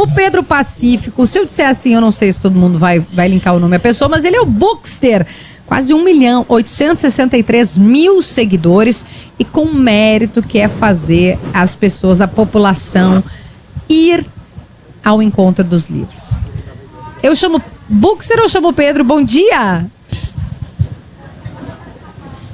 O Pedro Pacífico, se eu disser assim, eu não sei se todo mundo vai linkar o nome à pessoa, mas ele é o Bookster. Quase 1.863.000 seguidores e com mérito que é fazer as pessoas, a população, ir ao encontro dos livros. Eu chamo Bookster ou chamo Pedro? Bom dia!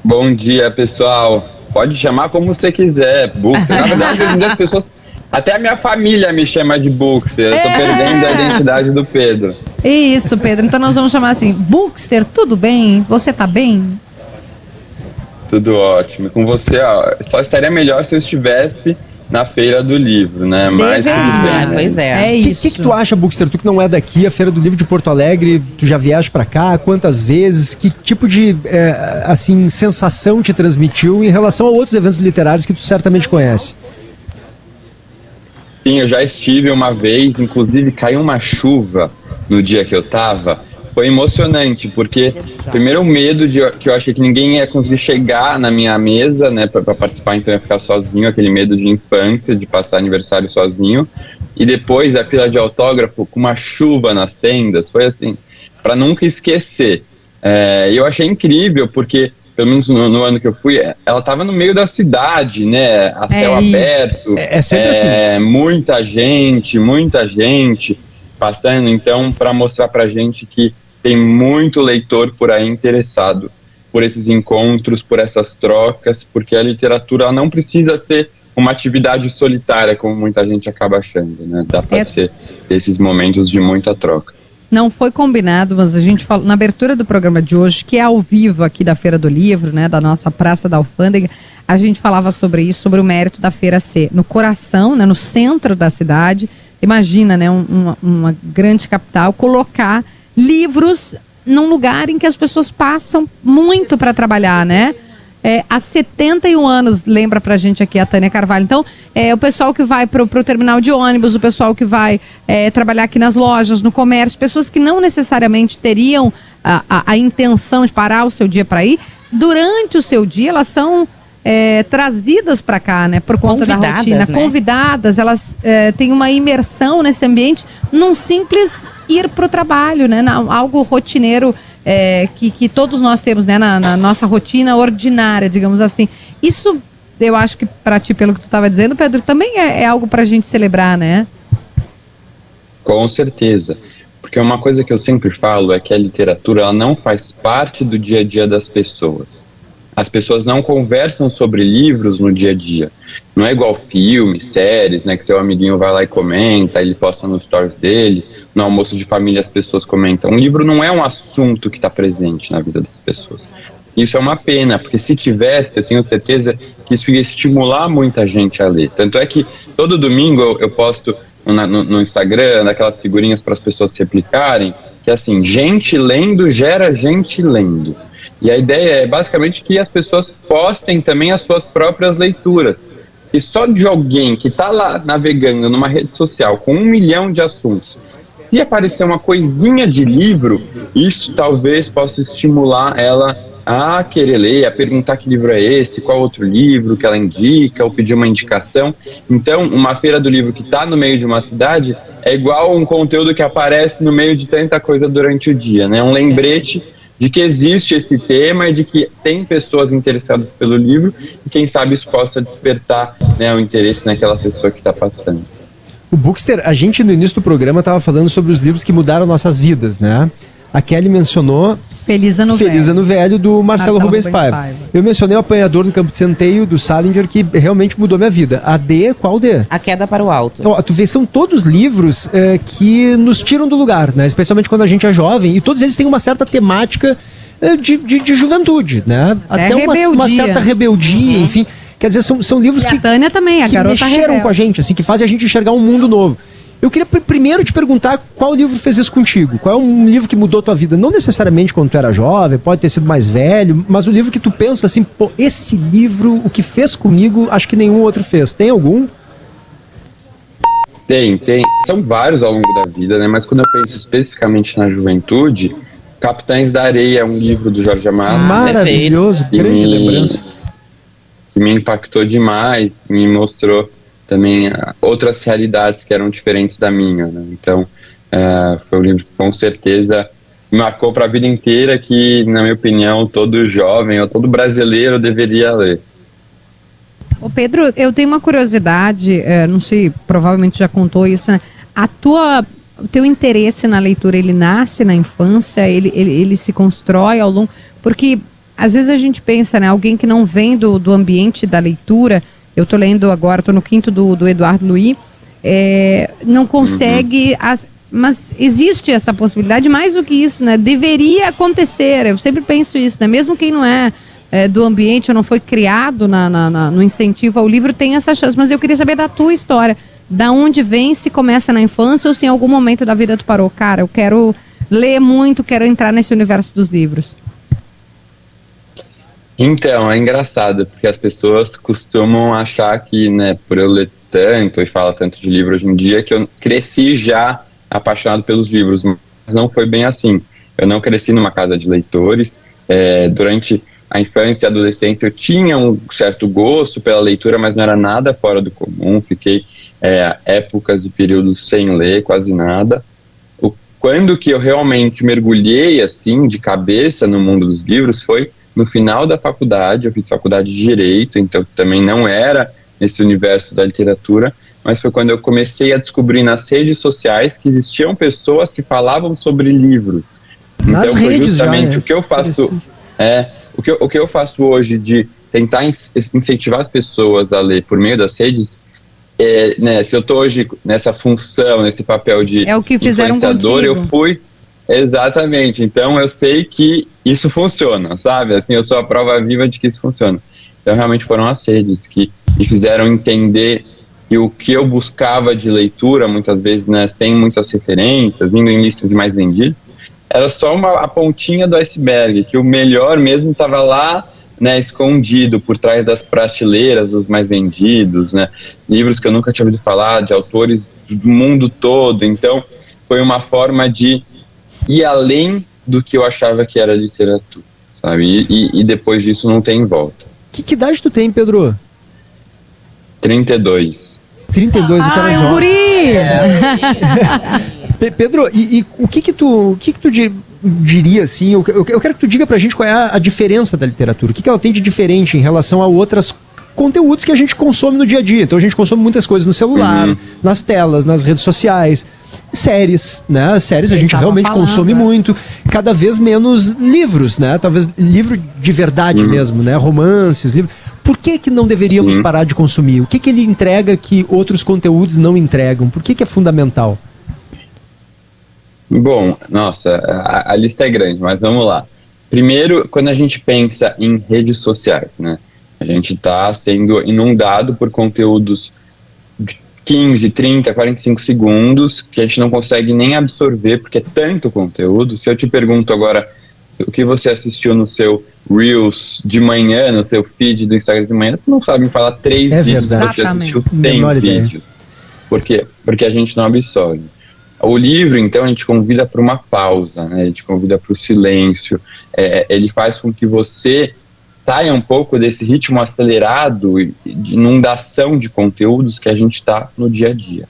Bom dia, pessoal. Pode chamar como você quiser, Bookster. Na verdade, hoje em dia as pessoas... Até a minha família me chama de Bookster. Eu tô perdendo a identidade do Pedro. Isso, Pedro. Então nós vamos chamar assim, Bookster, tudo bem? Você tá bem? Tudo ótimo. Com você, ó, só estaria melhor se eu estivesse na Feira do Livro, né? Mas tudo bem, pois é. É isso. O que tu acha, Bookster? Tu que não é daqui, a Feira do Livro de Porto Alegre, tu já viajas pra cá? Quantas vezes? Que tipo de, assim, sensação te transmitiu em relação a outros eventos literários que tu certamente conhece? Sim, eu já estive uma vez, inclusive caiu uma chuva no dia que eu tava. Foi emocionante, porque primeiro o medo que eu achei que ninguém ia conseguir chegar na minha mesa, né, pra participar, então eu ia ficar sozinho, aquele medo de infância, de passar aniversário sozinho. E depois a fila de autógrafo com uma chuva nas tendas, foi assim, pra nunca esquecer. E eu achei incrível, porque pelo menos no ano que eu fui, ela estava no meio da cidade, né, a céu aberto, sempre assim. muita gente passando, então, para mostrar pra gente que tem muito leitor por aí interessado por esses encontros, por essas trocas, porque a literatura ela não precisa ser uma atividade solitária, como muita gente acaba achando, né, dá para ser esses momentos de muita troca. Não foi combinado, mas a gente falou na abertura do programa de hoje, que é ao vivo aqui da Feira do Livro, né, da nossa Praça da Alfândega, a gente falava sobre isso, sobre o mérito da feira ser no coração, né, no centro da cidade. Imagina, né, uma grande capital, colocar livros num lugar em que as pessoas passam muito para trabalhar, né? Há 71 anos, lembra pra gente aqui a Tânia Carvalho. Então, o pessoal que vai pro terminal de ônibus, o pessoal que vai trabalhar aqui nas lojas, no comércio, pessoas que não necessariamente teriam a intenção de parar o seu dia para ir, durante o seu dia elas são trazidas para cá, né? Por conta da rotina. Né? Convidadas, elas têm uma imersão nesse ambiente, num simples ir pro trabalho, né? Algo rotineiro que todos nós temos, né, na nossa rotina ordinária, digamos assim. Isso, eu acho que para ti, pelo que tu estava dizendo, Pedro, também é algo para a gente celebrar, né? Com certeza. Porque uma coisa que eu sempre falo é que a literatura ela não faz parte do dia a dia das pessoas. As pessoas não conversam sobre livros no dia a dia. Não é igual filmes, séries, né, que seu amiguinho vai lá e comenta, ele posta nos stories dele, no almoço de família as pessoas comentam. Um livro não é um assunto que está presente na vida das pessoas. Isso é uma pena, porque se tivesse, eu tenho certeza que isso ia estimular muita gente a ler. Tanto é que todo domingo eu posto no Instagram, naquelas figurinhas para as pessoas se replicarem, que é assim, gente lendo gera gente lendo. E a ideia é basicamente que as pessoas postem também as suas próprias leituras. E só de alguém que está lá navegando numa rede social com 1 milhão de assuntos, se aparecer uma coisinha de livro, isso talvez possa estimular ela a querer ler, a perguntar que livro é esse, qual outro livro que ela indica, ou pedir uma indicação. Então, uma feira do livro que está no meio de uma cidade é igual um conteúdo que aparece no meio de tanta coisa durante o dia, né? Um lembrete de que existe esse tema e de que tem pessoas interessadas pelo livro e quem sabe isso possa despertar, né, o interesse naquela pessoa que está passando. O Bookster, a gente no início do programa estava falando sobre os livros que mudaram nossas vidas, né? A Kelly mencionou Feliz Ano Velho, do Marcelo Rubens Paiva. Eu mencionei o Apanhador no Campo de Centeio, do Salinger, que realmente mudou minha vida. A D, qual D? A Queda para o Alto. Então, tu vê, são todos livros que nos tiram do lugar, né? Especialmente quando a gente é jovem, e todos eles têm uma certa temática de juventude, né? Até uma certa rebeldia, enfim. Quer dizer, são livros e a Tânia também, a garota mexeram rebelde com a gente, assim, que fazem a gente enxergar um mundo novo. Eu queria primeiro te perguntar qual livro fez isso contigo. Qual é um livro que mudou tua vida? Não necessariamente quando tu era jovem, pode ter sido mais velho, mas o livro que tu pensa assim, pô, esse livro, o que fez comigo, acho que nenhum outro fez. Tem algum? Tem. São vários ao longo da vida, né? Mas quando eu penso especificamente na juventude, Capitães da Areia é um livro do Jorge Amado. Maravilhoso, grande lembrança. Que me impactou demais, me mostrou também outras realidades que eram diferentes da minha, né? Então, foi um livro que com certeza marcou para a vida inteira, que, na minha opinião, todo jovem ou todo brasileiro deveria ler. Ô Pedro, eu tenho uma curiosidade, não sei, provavelmente já contou isso, né? O teu interesse na leitura, ele nasce na infância, ele se constrói ao longo... Porque às vezes a gente pensa, né? Alguém que não vem do ambiente da leitura, eu estou lendo agora, estou no 5º do Eduardo Louis, não consegue... Mas existe essa possibilidade, mais do que isso, né? Deveria acontecer, eu sempre penso isso, né? Mesmo quem não é do ambiente ou não foi criado no incentivo ao livro, tem essa chance. Mas eu queria saber da tua história, da onde vem, se começa na infância ou se em algum momento da vida tu parou, cara, eu quero ler muito, quero entrar nesse universo dos livros. Então, é engraçado, porque as pessoas costumam achar que, né, por eu ler tanto e falar tanto de livro hoje em dia, que eu cresci já apaixonado pelos livros, mas não foi bem assim. Eu não cresci numa casa de leitores. Durante a infância e a adolescência eu tinha um certo gosto pela leitura, mas não era nada fora do comum. Fiquei épocas e períodos sem ler, quase nada. Quando que eu realmente mergulhei assim de cabeça no mundo dos livros foi no final da faculdade. Eu fiz faculdade de Direito, então também não era nesse universo da literatura, mas foi quando eu comecei a descobrir nas redes sociais que existiam pessoas que falavam sobre livros. Nas então foi redes justamente já, o que eu faço, o que eu faço hoje de tentar incentivar as pessoas a ler por meio das redes. Né, se eu estou hoje nessa função, nesse papel de o que fizeram influenciador, contigo. eu fui... Exatamente, então eu sei que isso funciona, sabe? Assim, eu sou a prova viva de que isso funciona. Então realmente foram as redes que me fizeram entender que o que eu buscava de leitura, muitas vezes, né, sem muitas referências, indo em lista de mais vendidos, era só a pontinha do iceberg, que o melhor mesmo estava lá, né, escondido por trás das prateleiras dos mais vendidos, né, livros que eu nunca tinha ouvido falar, de autores do mundo todo. Então foi uma forma de ir além do que eu achava que era literatura, sabe, e depois disso não tem volta. Que idade tu tem, Pedro? 32. 32, o cara é jovem. Guri! Pedro, e o que tu diria, assim, eu quero que tu diga pra gente qual é a diferença da literatura, o que ela tem de diferente em relação a outros conteúdos que a gente consome no dia a dia. Então a gente consome muitas coisas no celular, nas telas, nas redes sociais, séries, né? Séries a gente realmente consome muito, cada vez menos livros, né? Talvez livro de verdade mesmo, né? Romances, livros. Por que não deveríamos parar de consumir? O que ele entrega que outros conteúdos não entregam? Por que é fundamental? Bom, nossa, a lista é grande, mas vamos lá. Primeiro, quando a gente pensa em redes sociais, né? A gente está sendo inundado por conteúdos de 15, 30, 45 segundos que a gente não consegue nem absorver, porque é tanto conteúdo. Se eu te pergunto agora o que você assistiu no seu Reels de manhã, no seu feed do Instagram de manhã, você não sabe me falar 3 vídeos que você assistiu, tem vídeos. Por quê? Porque a gente não absorve. O livro, então, a gente convida para uma pausa, né? A gente convida para o silêncio. Ele faz com que você saia um pouco desse ritmo acelerado de inundação de conteúdos que a gente está no dia a dia.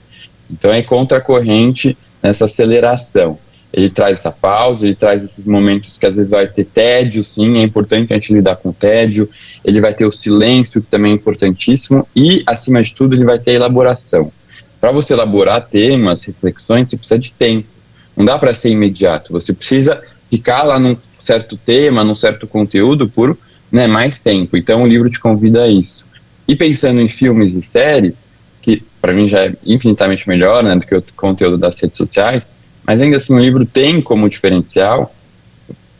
Então é contracorrente nessa aceleração. Ele traz essa pausa, ele traz esses momentos que às vezes vai ter tédio, sim, é importante a gente lidar com o tédio. Ele vai ter o silêncio, que também é importantíssimo, e, acima de tudo, ele vai ter a elaboração. Para você elaborar temas, reflexões, você precisa de tempo. Não dá para ser imediato, você precisa ficar lá num certo tema, num certo conteúdo por mais tempo. Então o livro te convida a isso. E pensando em filmes e séries, que para mim já é infinitamente melhor, né, do que o conteúdo das redes sociais, mas ainda assim o livro tem como diferencial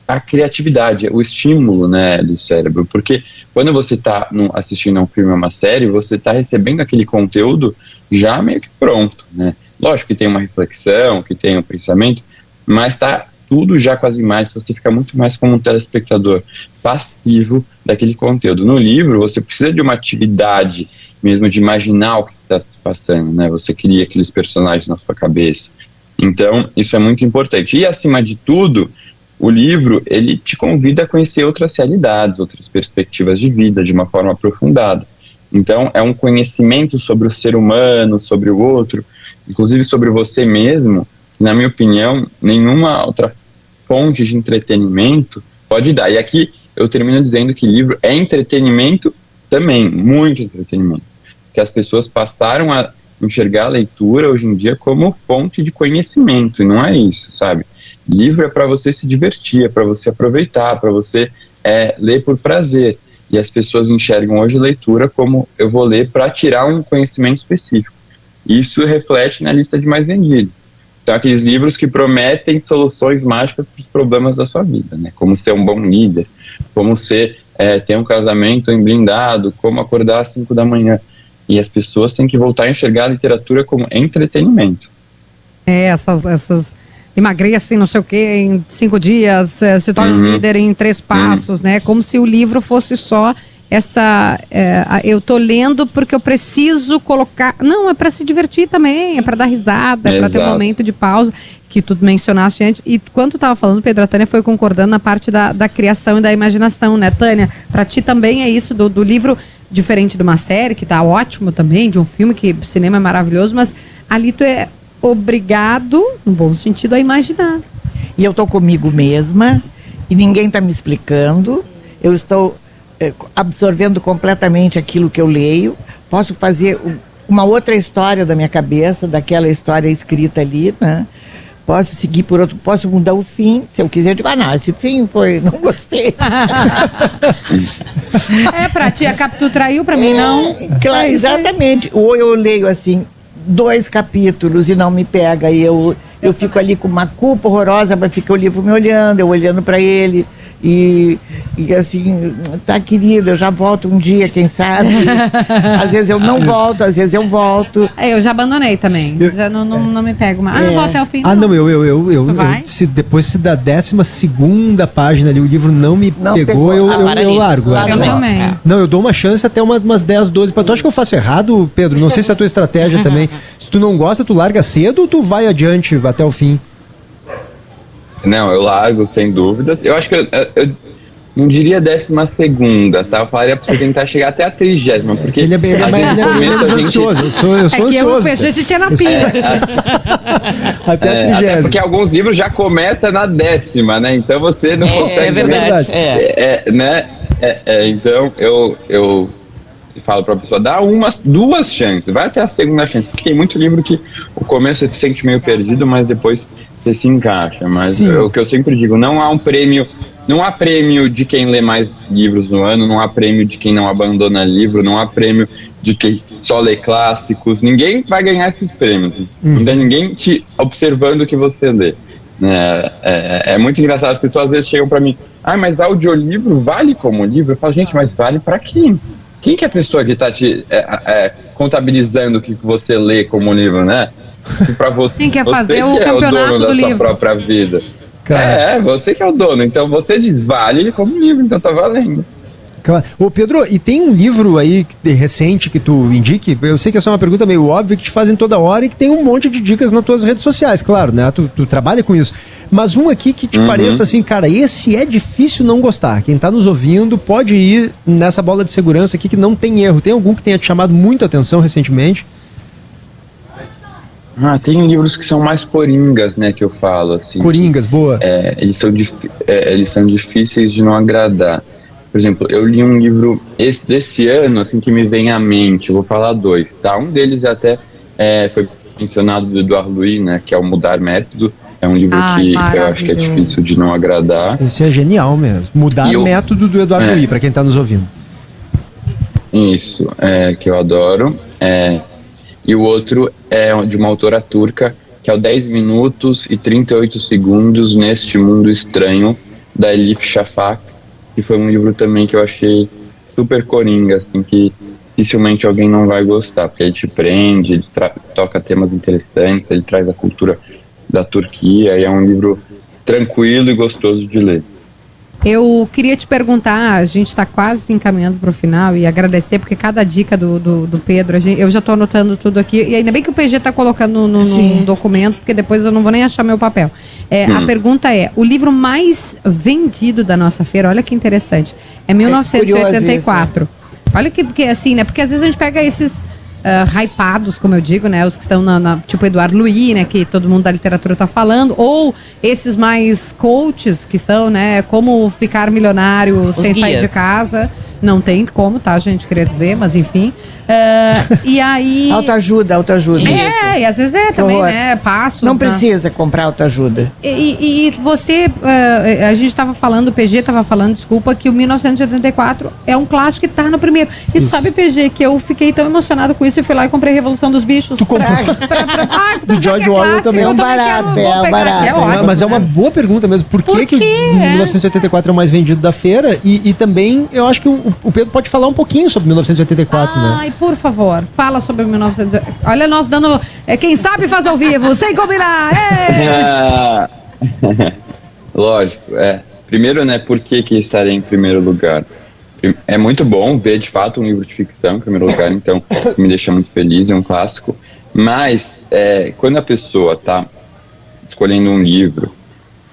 a criatividade, o estímulo, né, do cérebro, porque quando você está assistindo a um filme ou uma série, você está recebendo aquele conteúdo já meio que pronto, né? Lógico que tem uma reflexão, que tem um pensamento, mas está tudo já com as imagens, você fica muito mais como um telespectador passivo daquele conteúdo. No livro, você precisa de uma atividade mesmo, de imaginar o que está se passando, né? Você cria aqueles personagens na sua cabeça. Então, isso é muito importante. E, acima de tudo, o livro, ele te convida a conhecer outras realidades, outras perspectivas de vida, de uma forma aprofundada. Então, é um conhecimento sobre o ser humano, sobre o outro, inclusive sobre você mesmo, que, na minha opinião, nenhuma outra fonte de entretenimento pode dar. E aqui eu termino dizendo que livro é entretenimento também, muito entretenimento. Que as pessoas passaram a enxergar a leitura hoje em dia como fonte de conhecimento, e não é isso, sabe? Livro é para você se divertir, é para você aproveitar, para você ler por prazer. E as pessoas enxergam hoje leitura como eu vou ler para tirar um conhecimento específico. Isso reflete na lista de mais vendidos. Então, aqueles livros que prometem soluções mágicas para os problemas da sua vida, né? Como ser um bom líder, como ter um casamento blindado, como acordar às 5 da manhã. E as pessoas têm que voltar a enxergar a literatura como entretenimento. Essas emagreça em não sei o que em 5 dias, se torna um líder em 3 passos, né? Como se o livro fosse só eu tô lendo porque eu preciso colocar. Não, é para se divertir também, é para dar risada, é para ter um momento de pausa, que tu mencionaste antes. E quando tu tava falando, Pedro, a Tânia foi concordando na parte da criação e da imaginação, né, Tânia? Para ti também é isso do livro, diferente de uma série, que tá ótimo também, de um filme, que o cinema é maravilhoso, mas ali tu é obrigado, no bom sentido, a imaginar. E eu estou comigo mesma, e ninguém está me explicando, eu estou absorvendo completamente aquilo que eu leio, posso fazer uma outra história da minha cabeça, daquela história escrita ali, né? Posso seguir por outro, posso mudar o fim, se eu quiser, eu digo, esse fim não gostei. Pra ti, a Capitu traiu, pra mim não. Claro, exatamente. Ou eu leio assim 2 capítulos e não me pega, e eu fico ali com uma culpa horrorosa, mas fica o livro me olhando, eu olhando para ele, e assim, tá, querido, eu já volto um dia, quem sabe. Às vezes eu não volto, às vezes eu volto. Eu já abandonei também, já não me pego mais. Vou até o fim. Depois da 12ª página ali, o livro não me pegou, eu largo. Eu também. Não, eu dou uma chance até umas 10, 12. Tu acha que eu faço errado, Pedro? Não sei se é a tua estratégia também. Se tu não gosta, tu larga cedo ou tu vai adiante até o fim? Não, eu largo, sem dúvidas. Eu acho que eu não diria 12ª, tá? Eu falaria pra você tentar chegar até a 30ª, porque ele é bem mais ansioso. Eu sou ansioso. A gente tinha na pinga. Até a 30ª. Porque alguns livros já começam na 10ª, né? Então você não consegue... É verdade. Então eu falo pra pessoa, dá 2 chances, vai até a 2ª chance, porque tem muito livro que o começo você se sente meio perdido, mas depois você se encaixa. Mas o que eu sempre digo, não há prêmio de quem lê mais livros no ano, não há prêmio de quem não abandona livro, não há prêmio de quem só lê clássicos, ninguém vai ganhar esses prêmios, não tem ninguém te observando o que você lê. É muito engraçado, as pessoas às vezes chegam pra mim, mas audiolivro vale como livro? Eu falo, gente, mas vale pra quem? Quem que é a pessoa que está te contabilizando o que você lê como livro, né? Se pra você, quem quer fazer o campeonato é o dono do da livro. sua própria vida. Claro. Você que é o dono. Então você diz, vale ele como livro, então tá valendo. Claro. Ô Pedro, e tem um livro aí recente que tu indique? Eu sei que essa é uma pergunta meio óbvia que te fazem toda hora e que tem um monte de dicas nas tuas redes sociais, claro, né? Tu trabalha com isso. Mas um aqui que te pareça assim, cara, esse é difícil não gostar. Quem tá nos ouvindo pode ir nessa bola de segurança aqui que não tem erro. Tem algum que tenha te chamado muito a atenção recentemente? Tem livros que são mais coringas, né, que eu falo, assim. Coringas, boa. Eles são difíceis de não agradar. Por exemplo, eu li um livro desse ano, assim, que me vem à mente. Eu vou falar 2, tá? Um deles até foi mencionado do Edouard Louis, né, que é o Mudar Método. É um livro que eu acho que é difícil de não agradar. Esse é genial mesmo. Mudar Método do Edouard Louis, para quem tá nos ouvindo. Isso, que eu adoro. E o outro é de uma autora turca, que é o 10 minutos e 38 segundos neste mundo estranho, da Elif Shafak, que foi um livro também que eu achei super coringa, assim, que dificilmente alguém não vai gostar, porque ele te prende, ele toca temas interessantes, ele traz a cultura da Turquia, e é um livro tranquilo e gostoso de ler. Eu queria te perguntar, a gente está quase encaminhando para o final, e agradecer, porque cada dica do Pedro, eu já estou anotando tudo aqui, e ainda bem que o PG está colocando no documento, porque depois eu não vou nem achar meu papel. A pergunta é, o livro mais vendido da nossa feira, olha que interessante, é 1984. Olha que assim, né? Porque às vezes a gente pega esses hypados, como eu digo, né? Os que estão tipo Eduardo Louis, né? Que todo mundo da literatura tá falando. Ou esses mais coaches, que são, né? Como ficar milionário sem sair de casa. Não tem como, tá, gente? Queria dizer, mas enfim. E aí... Autoajuda. E às vezes também, né? Passos. Não precisa comprar autoajuda. E você, a gente estava falando, o PG estava falando, desculpa, que o 1984 é um clássico que tá no primeiro. E tu sabe, PG, que eu fiquei tão emocionado com isso e fui lá e comprei Revolução dos Bichos. Tu comprou? Do George Orwell também. É um barato, Mas é uma boa pergunta mesmo. Por que o 1984 é o mais vendido da feira? E também, eu acho que o Pedro pode falar um pouquinho sobre 1984, né? Ai, por favor, fala sobre 1984. Olha, nós dando... quem sabe faz ao vivo, sem combinar! Lógico, Primeiro, né, por que estaria em primeiro lugar? É muito bom ver, de fato, um livro de ficção em primeiro lugar, então isso me deixa muito feliz, é um clássico. Mas, quando a pessoa está escolhendo um livro,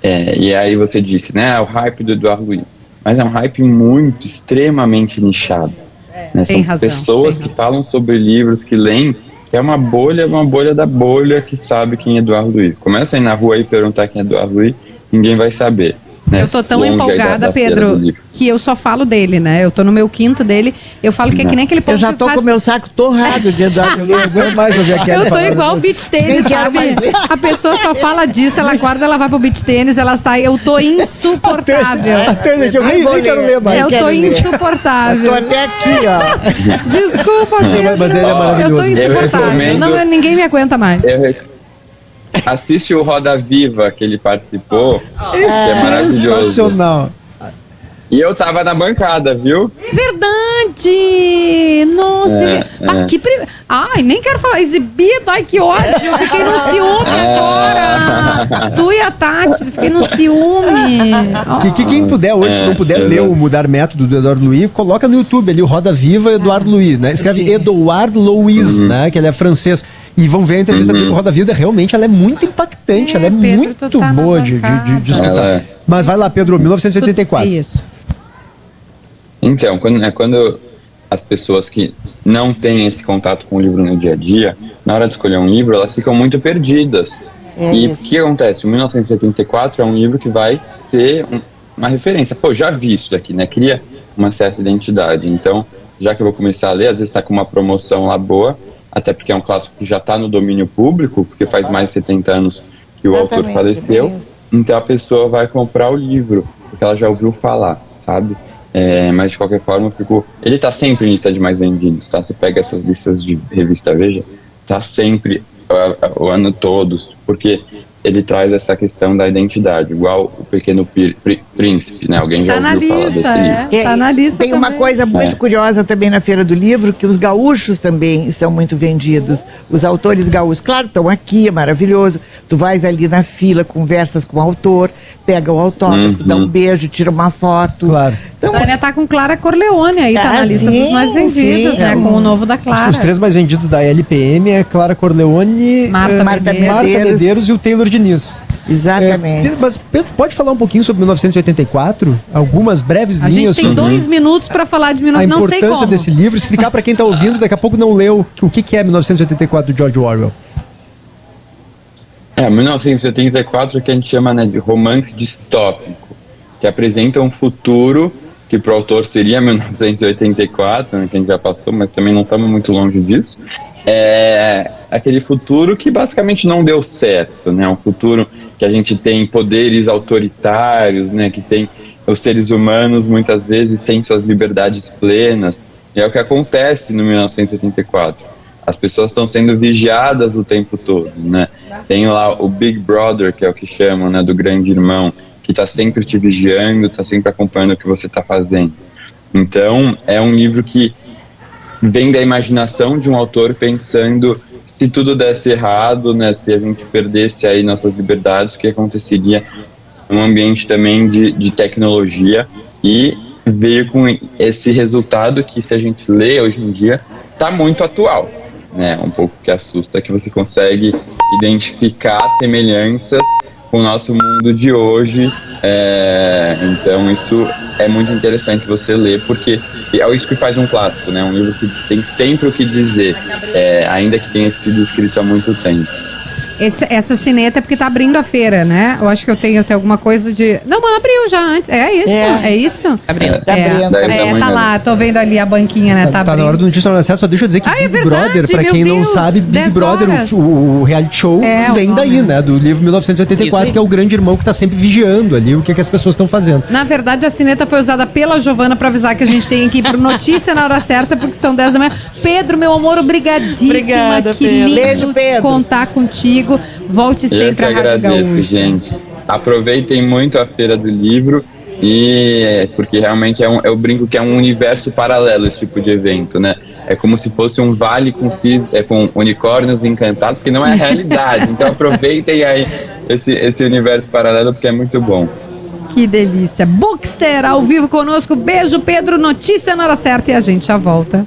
e aí você disse, né, o hype do Eduardo Louis, mas é um hype extremamente nichado. Né? São razão, pessoas que falam sobre livros, que leem, que é uma bolha da bolha que sabe quem é Eduardo Louis. Começa a ir na rua e perguntar quem é Eduardo Louis, ninguém vai saber. Né? Eu tô tão empolgada, Pedro, que eu só falo dele, né? Eu tô no meu quinto dele, eu falo que é que nem aquele povo. Eu já tô com o meu saco torrado de Eduardo Louis. Eu não aguento mais ouvir aqui. Eu tô igual o beach tênis, sabe? A pessoa só fala disso, ela acorda, ela vai pro beach tênis, ela sai, eu tô insuportável. Eu nem quero ler mais. Eu tô insuportável. Eu tô até aqui, ó. Desculpa, Pedro. Mas ele é maravilhoso. Eu tô insuportável. Não, ninguém me aguenta mais. Assiste o Roda Viva que ele participou, que é maravilhoso. Sensacional. E eu tava na bancada, viu? É verdade! Nossa! Ai, nem quero falar. Exibido, ai que ódio! Eu fiquei no ciúme agora! Tu e a Tati, fiquei no ciúme! Quem puder hoje, se não puder ler o Mudar Método do Eduardo Louis, coloca no YouTube ali o Roda Viva Eduardo Louis, né? Escreve Edouard Louis, né? Que ele é francês. E vão ver a entrevista dele com Roda Viva, realmente ela é muito impactante, ela é Pedro, muito boa de escutar. Mas vai lá, Pedro, 1984. Isso. Então, quando as pessoas que não têm esse contato com o livro no dia a dia, na hora de escolher um livro, elas ficam muito perdidas. E o que acontece? O 1984 é um livro que vai ser uma referência. Pô, já vi isso daqui, né? Cria uma certa identidade. Então, já que eu vou começar a ler, às vezes está com uma promoção lá boa, até porque é um clássico que já está no domínio público, porque faz mais de 70 anos que o autor faleceu. Então a pessoa vai comprar o livro, porque ela já ouviu falar, sabe? Mas de qualquer forma, ele está sempre em lista de mais vendidos, tá? Você pega essas listas de revista Veja, tá sempre o ano todo, porque ele traz essa questão da identidade, igual o Pequeno Príncipe, né? Alguém já ouviu falar desse livro? Tá na lista Tem também. uma coisa muito curiosa também na Feira do Livro, que os gaúchos também são muito vendidos. Os autores gaúchos, claro, estão aqui, é maravilhoso. Tu vais ali na fila, conversas com o autor, pega o autógrafo, dá um beijo, tira uma foto. Claro. Então, A Tânia tá com Clara Corleone aí, tá na lista dos mais vendidos, né? Com o novo da Clara. Os três mais vendidos da LPM é Clara Corleone, Marta Medeiros e o Taylor Diniz. exatamente. Mas Pedro, pode falar um pouquinho sobre 1984? Algumas breves A linhas gente tem sobre 2 minutos pra falar de a não sei importância como. desse livro, explicar para quem tá ouvindo, daqui a pouco não leu, o que é 1984 do George Orwell. 1984 é que a gente chama, né, de romance distópico, que apresenta um futuro que para o autor seria 1984, né, que a gente já passou, mas também não estamos muito longe disso. É aquele futuro que basicamente não deu certo, né? Um futuro que a gente tem poderes autoritários, né? Que tem os seres humanos muitas vezes sem suas liberdades plenas. E é o que acontece no 1984. As pessoas estão sendo vigiadas o tempo todo, né? Tem lá o Big Brother, que é o que chamam, né? Do grande irmão, que está sempre te vigiando, está sempre acompanhando o que você está fazendo. Então, é um livro que vem da imaginação de um autor pensando se tudo desse errado, né, se a gente perdesse aí nossas liberdades, o que aconteceria num ambiente também de tecnologia, e veio com esse resultado que, se a gente lê hoje em dia, está muito atual, né? Um pouco que assusta, que você consegue identificar semelhanças com o nosso mundo de hoje. Então isso é muito interessante você ler, porque é isso que faz um clássico, né? Um livro que tem sempre o que dizer, ainda que tenha sido escrito há muito tempo. Essa sineta é porque tá abrindo a feira, né? Eu acho que eu tenho até alguma coisa de... Não, mas ela abriu já antes. É isso? Abrindo. Tá lá, tô vendo ali a banquinha, né? Tá na hora do Notícia no Acesso, só deixa eu dizer que Big Brother, pra quem não sabe, Big Brother, o reality show, vem daí, né? Do livro 1984, que é o grande irmão que tá sempre vigiando ali o que as pessoas estão fazendo. Na verdade, a sineta foi usada pela Giovana pra avisar que a gente tem que ir pro Notícia na hora certa, porque são 10 da manhã. Pedro, meu amor, obrigadíssima. Obrigada, que Pedro. lindo Beijo, Pedro. contar contigo. Volte sempre à Rádio agradeço, Gaúcha. gente. Aproveitem muito a Feira do Livro, porque realmente eu brinco que é um universo paralelo esse tipo de evento, né? É como se fosse um vale com unicórnios encantados, que não é a realidade. Então aproveitem aí esse universo paralelo, porque é muito bom. Que delícia. Bookster ao vivo conosco. Beijo, Pedro. Notícia na hora certa e a gente já volta.